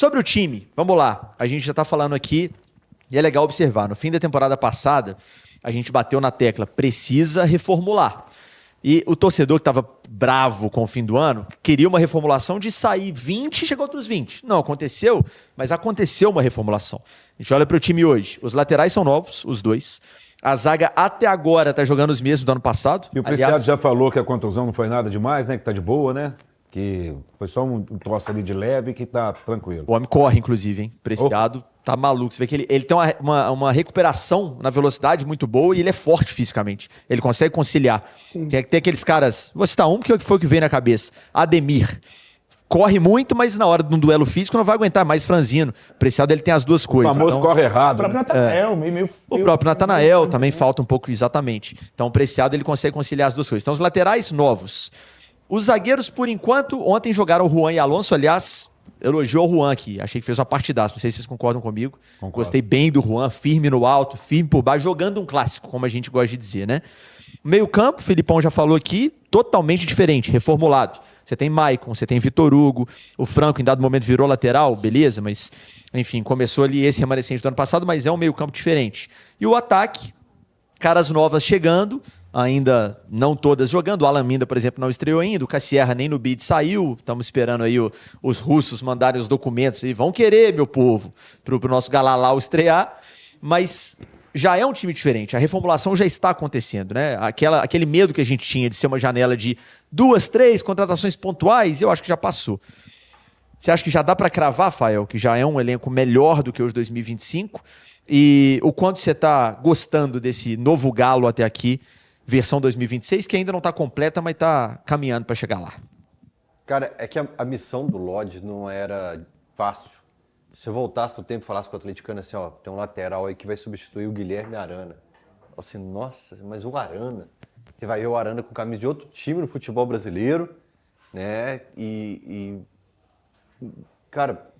Sobre o time, vamos lá. A gente já tá falando aqui, e é legal observar. No fim da temporada passada, a gente bateu na tecla, precisa reformular. E o torcedor que estava bravo com o fim do ano, queria uma reformulação de sair 20 e chegou outros 20. Não aconteceu, mas aconteceu uma reformulação. A gente olha para o time hoje. Os laterais são novos, os dois. A zaga até agora tá jogando os mesmos do ano passado. E o Preciado já falou que a contusão não foi nada demais, né? Que tá de boa, né? Que foi só um troço ali de leve que tá tranquilo. O homem corre, inclusive, hein? Preciado tá maluco. Você vê que ele tem uma recuperação na velocidade muito boa e ele é forte fisicamente. Ele consegue conciliar. Tem aqueles caras... Vou citar um que foi o que veio na cabeça. Ademir. Corre muito, mas na hora de um duelo físico não vai aguentar mais franzino. O Preciado, ele tem as duas coisas. O famoso corre errado. O próprio Natanael, meio... O próprio Natanael também falta um pouco, exatamente. Então o Preciado, ele consegue conciliar as duas coisas. Então os laterais novos. Os zagueiros, por enquanto, ontem jogaram o Juan e Alonso. Aliás, elogiou o Juan aqui. Achei que fez uma partidaça. Não sei se vocês concordam comigo. Concordo. Gostei bem do Juan, firme no alto, firme por baixo, jogando um clássico, como a gente gosta de dizer, né? Meio campo, o Filipão já falou aqui, totalmente diferente, reformulado. Você tem Maicon, você tem Vitor Hugo, o Franco em dado momento virou lateral, beleza, mas enfim, começou ali esse remanescente do ano passado, mas é um meio campo diferente. E o ataque, caras novas chegando, ainda não todas jogando. O Alan Minda, por exemplo, não estreou ainda. O Cassierra nem no bid saiu. Estamos esperando aí os russos mandarem os documentos e vão querer, meu povo, pro nosso Galalau estrear. Mas já é um time diferente. A reformulação já está acontecendo, né? Aquele medo que a gente tinha de ser uma janela de 2, 3 contratações pontuais, eu acho que já passou. Você acha que já dá para cravar, Fael, que já é um elenco melhor do que os de 2025? E o quanto você está gostando desse novo Galo até aqui, versão 2026, que ainda não está completa, mas está caminhando para chegar lá? Cara, é que a missão do Lodge não era fácil. Se eu voltasse no tempo e falasse com o atleticano assim, ó, tem um lateral aí que vai substituir o Guilherme Arana. Eu assim, nossa, mas o Arana? Você vai ver o Arana com camisa de outro time no futebol brasileiro, né? Cara,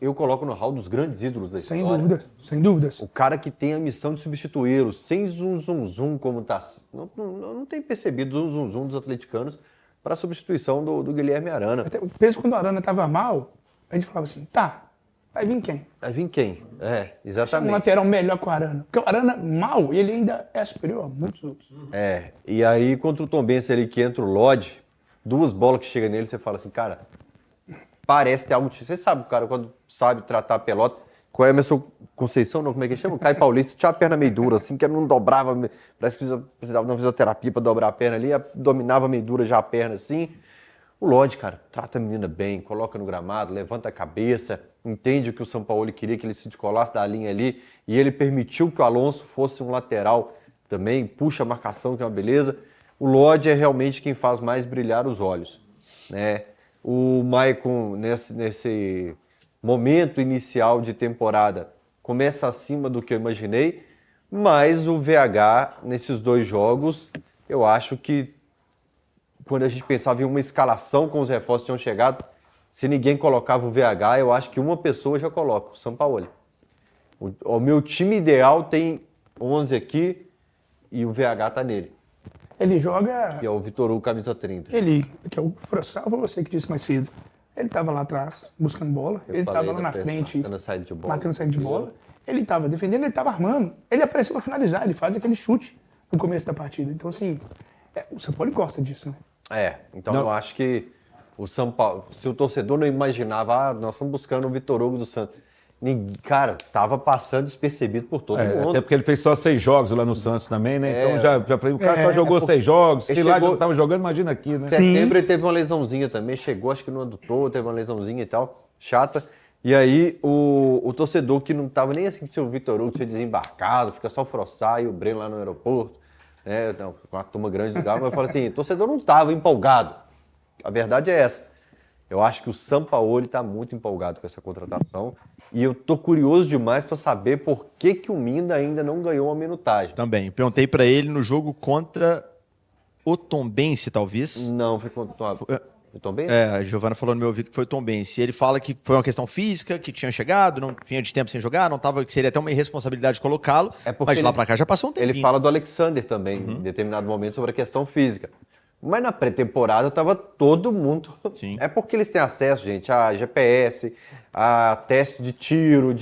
eu coloco no hall dos grandes ídolos da história. Sem dúvida, sem dúvidas. O cara que tem a missão de substituí-lo, sem zum como tá. Não tem percebido o zum dos atleticanos para a substituição do Guilherme Arana. Até, penso quando o Arana estava mal, a gente falava assim, tá, vai vir quem? Vai vir quem? Exatamente. Um lateral melhor que o Arana. Porque o Arana, mal, ele ainda é superior a muitos outros. E aí contra o Tombense ali que entra o Lodge, 2 bolas que chegam nele, você fala assim, cara, parece ter algo... Você sabe, cara, quando sabe tratar a pelota, com o Emerson Conceição, não, como é que chama? O Caio Paulista tinha a perna meio dura, assim, que não dobrava, parece que precisava de uma fisioterapia para dobrar a perna ali, dominava meio dura já a perna, assim. O Lodge, cara, trata a menina bem, coloca no gramado, levanta a cabeça, entende o que o Sampaoli queria, que ele se descolasse da linha ali, e ele permitiu que o Alonso fosse um lateral também, puxa a marcação, que é uma beleza. O Lodge é realmente quem faz mais brilhar os olhos, né? O Maicon, nesse momento inicial de temporada, começa acima do que eu imaginei, mas o VH, nesses 2 jogos, eu acho que quando a gente pensava em uma escalação com os reforços que tinham chegado, se ninguém colocava o VH, eu acho que uma pessoa já coloca, o Sampaoli. O meu time ideal tem 11 aqui e o VH tá nele. Ele joga... Que é o Vitor Hugo, camisa 30. Que é o Frossal, foi você que disse mais cedo. Ele estava lá atrás, buscando bola. Ele estava lá na frente, marcando a saída de bola. Marcando a saída de bola. Ele estava defendendo, ele estava armando. Ele apareceu para finalizar, ele faz aquele chute no começo da partida. Então, assim, o Sampaoli gosta disso, né? Então eu acho que o São Paulo, se o torcedor não imaginava, nós estamos buscando o Vitor Hugo do Santos. Cara, tava passando despercebido por todo mundo. Até porque ele fez só 6 jogos lá no Santos também, né? Então já falei, o cara só jogou 6 jogos. Se lá já não tava jogando, imagina aqui, né? Em setembro ele teve uma lesãozinha também, chegou acho que no adutor, teve uma lesãozinha e tal, chata. E aí o torcedor que não tava nem assim se o Vitor Hugo tinha desembarcado, fica só o Frossá e o Breno lá no aeroporto, né? Com a turma grande do Galo, mas eu falo assim, o torcedor não tava empolgado. A verdade é essa. Eu acho que o Sampaoli está muito empolgado com essa contratação e eu tô curioso demais para saber por que o Minda ainda não ganhou uma minutagem. Também. Perguntei para ele no jogo contra o Tombense, talvez. Não, foi contra o Tombense? A Giovana falou no meu ouvido que foi o Tombense. Ele fala que foi uma questão física, que tinha chegado, não vinha de tempo sem jogar, não tava, que seria até uma irresponsabilidade colocá-lo, mas de lá para cá já passou um tempinho. Ele fala do Alexander também, em determinado momento, sobre a questão física. Mas na pré-temporada tava todo mundo. Sim. É porque eles têm acesso, gente, a GPS, a teste de tiro,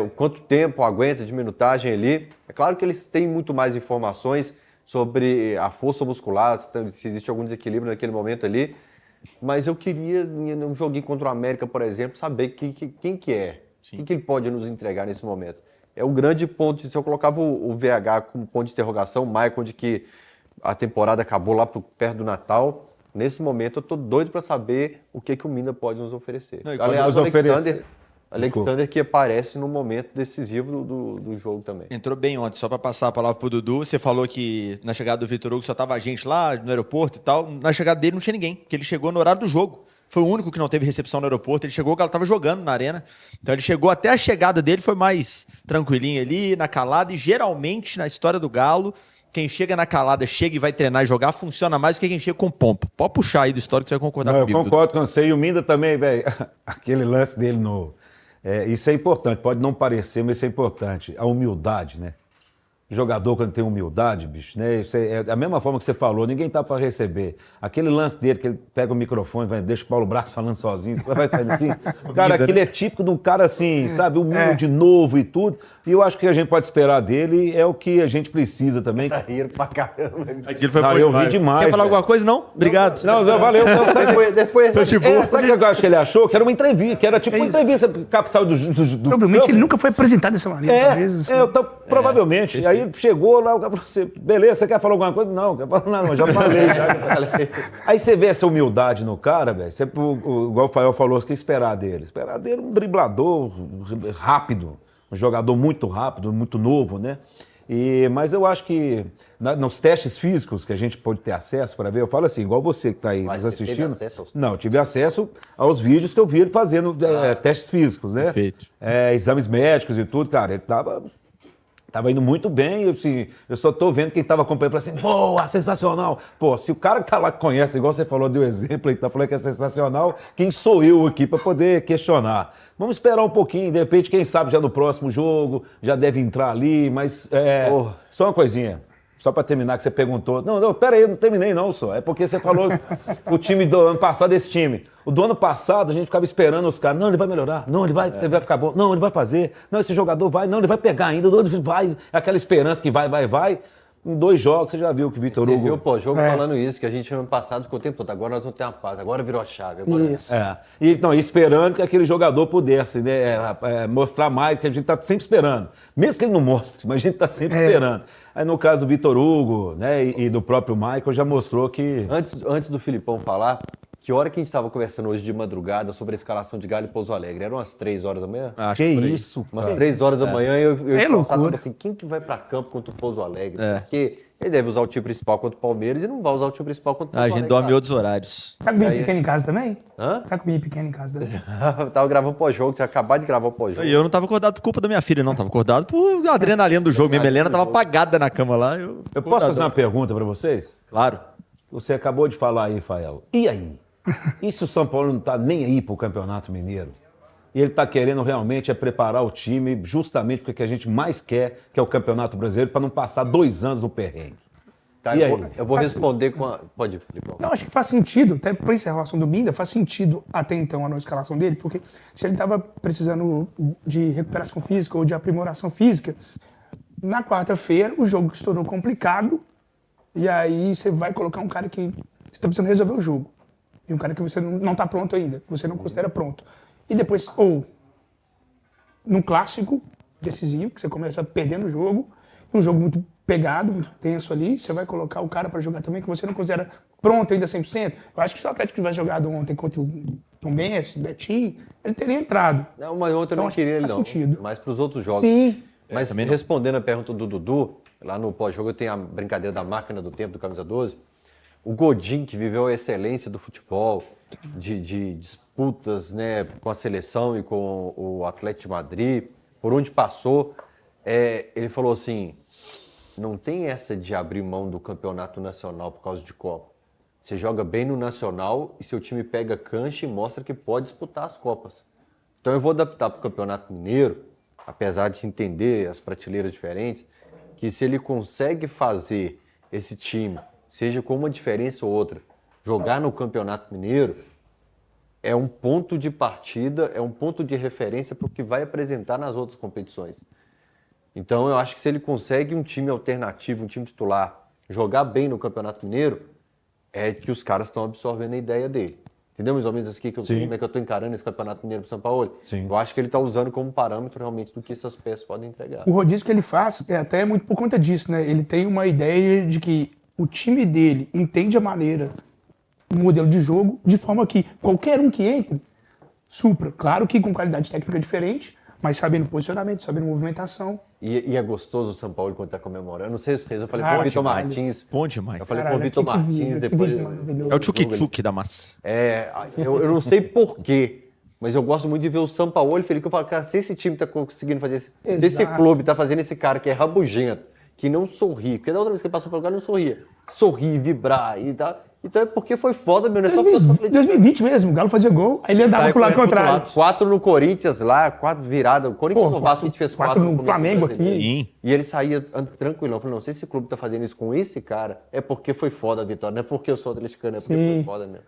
o quanto tempo aguenta de minutagem ali. É claro que eles têm muito mais informações sobre a força muscular, se existe algum desequilíbrio naquele momento ali. Mas eu queria, num joguinho contra o América, por exemplo, saber quem que é. O que ele pode nos entregar nesse momento. É o grande ponto, se eu colocava o VH como ponto de interrogação, o Michael, de que a temporada acabou lá perto do Natal. Nesse momento eu tô doido para saber o que o Mina pode nos oferecer. Não, aliás, o Alexander que aparece no momento decisivo do jogo também. Entrou bem ontem, só para passar a palavra pro Dudu. Você falou que na chegada do Vitor Hugo só tava a gente lá no aeroporto e tal. Na chegada dele não tinha ninguém, porque ele chegou no horário do jogo. Foi o único que não teve recepção no aeroporto. Ele chegou, o Galo tava jogando na arena. Então ele chegou, até a chegada dele foi mais tranquilinho ali, na calada. E geralmente, na história do Galo, quem chega na calada, chega e vai treinar e jogar, funciona mais do que quem chega com pompa. Pode puxar aí do histórico, você vai concordar comigo. Eu concordo com você. E o Minda também, velho. Aquele lance dele isso é importante, pode não parecer, mas isso é importante. A humildade, né? O jogador, quando tem humildade, bicho, né? Isso é a mesma forma que você falou, ninguém tá para receber. Aquele lance dele, que ele pega o microfone, deixa o Paulo Brax falando sozinho, você vai sair assim. Cara, aquele é típico de um cara assim, sabe? Humilde, novo e tudo. E eu acho que a gente pode esperar dele é o que a gente precisa também. Riram pra caramba. Aquilo foi Eu ri demais. Quer falar alguma coisa, não? Obrigado. Não, valeu. Depois Sabe o que eu acho que ele achou? Que era uma entrevista, que era tipo uma entrevista capital do Provavelmente campo. ele nunca foi apresentado dessa maneira, talvez. Assim. Provavelmente. E aí chegou lá, o cara falou assim, beleza, você quer falar alguma coisa? Não, quer falar não, já falei. Aí você vê essa humildade no cara, velho, igual o Fael falou, o que esperar dele? Esperar dele um driblador rápido, um jogador muito rápido, muito novo, né? Mas eu acho que nos testes físicos que a gente pode ter acesso para ver, eu falo assim, igual você que está aí nos assistindo. Não, eu tive acesso aos vídeos que eu vi ele fazendo testes físicos, né? Perfeito. Exames médicos e tudo, cara, ele tava indo muito bem, eu só tô vendo quem tava acompanhando, assim, boa, sensacional. Pô, se o cara que tá lá que conhece, igual você falou, deu exemplo aí, tá falando que é sensacional, quem sou eu aqui para poder questionar? Vamos esperar um pouquinho, de repente, quem sabe já no próximo jogo, já deve entrar ali, mas só uma coisinha. Só para terminar, que você perguntou. Não, pera aí, eu não terminei não, só. É porque você falou o time do ano passado, esse time. O do ano passado, a gente ficava esperando os caras. Não, ele vai melhorar. Não, ele vai ficar bom. Não, ele vai fazer. Não, esse jogador vai. Não, ele vai pegar ainda. Não, ele vai. Aquela esperança que vai. Em 2 jogos, você já viu que o Vitor Hugo... Você viu o pós-jogo falando isso, que a gente ano passado ficou o tempo todo. Agora nós vamos ter uma paz. Agora virou a chave. Agora... Isso. Esperando que aquele jogador pudesse, né, mostrar mais, que a gente tá sempre esperando. Mesmo que ele não mostre, mas a gente tá sempre esperando. Aí no caso do Vitor Hugo, né, e do próprio Michael, já mostrou que... Antes do Filipão falar, que hora que a gente estava conversando hoje de madrugada sobre a escalação de Galo e Pouso Alegre? Eram umas 3 horas da manhã? Que isso, umas 3 horas da manhã eu loucura. assim, quem que vai para campo contra o Pouso Alegre? Porque ele deve usar o time principal contra o Palmeiras e não vai usar o time principal contra o Pouso A Alegre. gente dorme em outros horários. Tá com menino pequeno em casa também? Hã? Tá com menino pequeno em casa também? Eu tava gravando pós-jogo, tinha acabado de gravar o pós-jogo. E eu não tava acordado por culpa da minha filha, não. Tava acordado por adrenalina do jogo. Minha Helena tava apagada na cama lá. Eu posso fazer uma pergunta para vocês? Claro. Você acabou de falar aí, Fael. E aí? E se o São Paulo não tá nem aí pro Campeonato Mineiro? E ele tá querendo realmente preparar o time justamente porque o que a gente mais quer, que é o Campeonato Brasileiro, para não passar 2 anos no perrengue. Tá, E aí? eu vou responder com a... Pode ir, Filipão. Não, acho que faz sentido, até para encerrar a do Minda, faz sentido até então a não escalação dele, porque se ele estava precisando de recuperação física ou de aprimoração física, na quarta-feira o jogo se tornou complicado e aí você vai colocar um cara que você está precisando resolver o jogo. E um cara que você não está pronto ainda, que você não considera pronto. E depois, ou num clássico decisivo, que você começa perdendo o jogo, um jogo muito pegado, muito tenso ali, você vai colocar o cara para jogar também, que você não considera pronto ainda 100%. Eu acho que se o Atlético tivesse jogado ontem contra o Tombense, Betinho, ele teria entrado. Não, mas ontem eu Então, não acho que queria ele faz não. sentido. Mas para os outros jogos. Sim. Mas respondendo a pergunta do Dudu, lá no pós-jogo eu tenho a brincadeira da máquina do tempo do Camisa 12. O Godin, que viveu a excelência do futebol, de disputas, né, com a seleção e com o Atlético de Madrid, por onde passou, ele falou assim, não tem essa de abrir mão do campeonato nacional por causa de Copa. Você joga bem no nacional e seu time pega cancha e mostra que pode disputar as Copas. Então eu vou adaptar para o Campeonato Mineiro, apesar de entender as prateleiras diferentes, que se ele consegue fazer esse time seja com uma diferença ou outra, jogar no Campeonato Mineiro é um ponto de partida, é um ponto de referência para o que vai apresentar nas outras competições. Então, eu acho que se ele consegue um time alternativo, um time titular, jogar bem no Campeonato Mineiro, é que os caras estão absorvendo a ideia dele. Entendeu mais ou menos aqui como é que eu estou encarando esse Campeonato Mineiro para São Paulo? Sim. Eu acho que ele está usando como parâmetro realmente do que essas peças podem entregar. O rodízio que ele faz é até muito por conta disso, né? Ele tem uma ideia de que o time dele entende a maneira, o modelo de jogo, de forma que qualquer um que entre, supra. Claro que com qualidade técnica diferente, mas sabendo posicionamento, sabendo movimentação. E é gostoso o São Paulo quando está comemorando. Eu não sei se vocês, eu falei com o Bom Vitor demais. Martins. Bom demais. Eu falei Caralho, com o Vitor que Martins vídeo, que depois. vídeo maravilhoso. É o tchuk-tchuk da massa. Eu não sei porquê, mas eu gosto muito de ver o São Paulo e Felipe. Eu falo, cara, se esse time tá conseguindo fazer se esse Exato. clube tá fazendo esse cara que é rabugento, que não sorri, porque da outra vez que ele passou pelo lugar não sorria. Sorrir, vibrar e tal. Então é porque foi foda, meu. Não é só porque eu sou Felipe. 2020 mesmo, o Galo fazia gol, aí ele andava Sai pro lado correndo pro contrário. lado. 4 no Corinthians lá, 4 viradas. O Corinthians Pô, no Vasco a gente fez 4 quatro no começo do Flamengo Brasileiro. aqui. Sim. E ele saía tranquilão. Eu falei, não, se esse clube tá fazendo isso com esse cara, é porque foi foda a vitória. Não é porque eu sou atleticano, é porque Sim. foi foda mesmo.